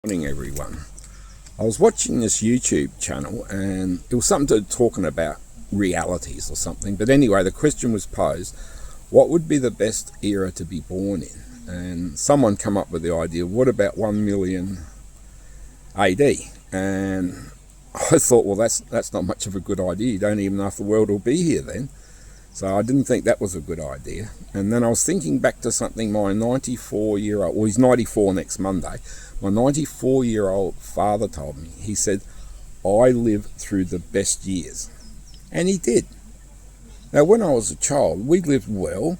Morning everyone. I was watching this YouTube channel and it was something talking about realities or something, but anyway the question was posed, what would be the best era to be born in? And someone come up with the idea, what about 1 million AD? And I thought, well, that's not much of a good idea. You don't even know if the world will be here then. So I didn't think that was a good idea. And then I was thinking back to something my 94-year-old, well, he's 94 next Monday, my 94-year-old father told me. He said, I lived through the best years. And he did. Now, when I was a child, we lived well.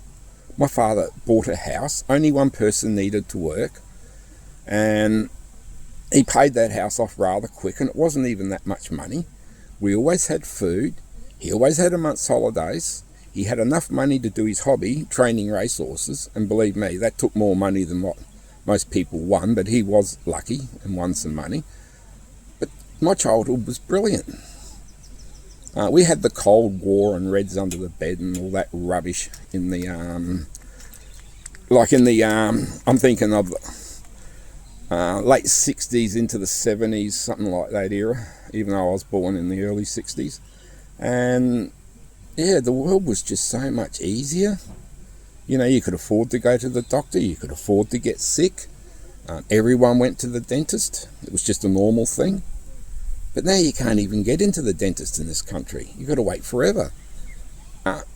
My father bought a house. Only one person needed to work. And he paid that house off rather quick, and it wasn't even that much money. We always had food. He always had a month's holidays. He had enough money to do his hobby, training racehorses, and believe me, that took more money than what most people won, but he was lucky and won some money. But my childhood was brilliant. We had the Cold War and Reds under the bed and all that rubbish in the, I'm thinking of late 60s into the 70s, something like that era, even though I was born in the early 60s. And yeah, the world was just so much easier. You know, you could afford to go to the doctor, you could afford to get sick. Everyone went to the dentist. It was just a normal thing. But now you can't even get into the dentist in this country. You've got to wait forever.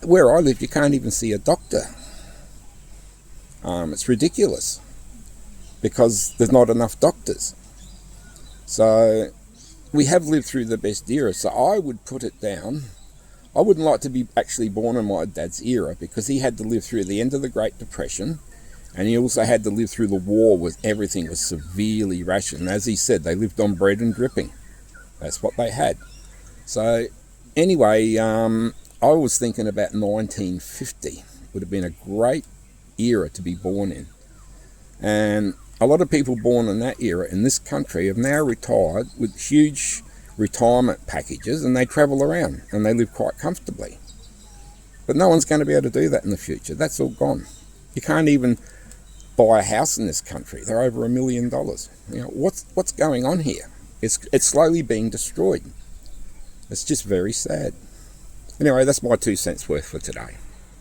Where I live, you can't even see a doctor. It's ridiculous because there's not enough doctors. So we have lived through the best era. So I would put it down. I wouldn't like to be actually born in my dad's era because he had to live through the end of the Great Depression, and he also had to live through the war where everything was severely rationed. As he said, they lived on bread and dripping. That's what they had. So anyway, I was thinking about 1950 would have been a great era to be born in. And a lot of people born in that era in this country have now retired with huge retirement packages, and they travel around and they live quite comfortably. But no one's going to be able to do that in the future. That's all gone. You can't even buy a house in this country. They're over $1 million. You know, what's going on here? It's slowly being destroyed. It's just very sad. Anyway, that's my 2 cents worth for today.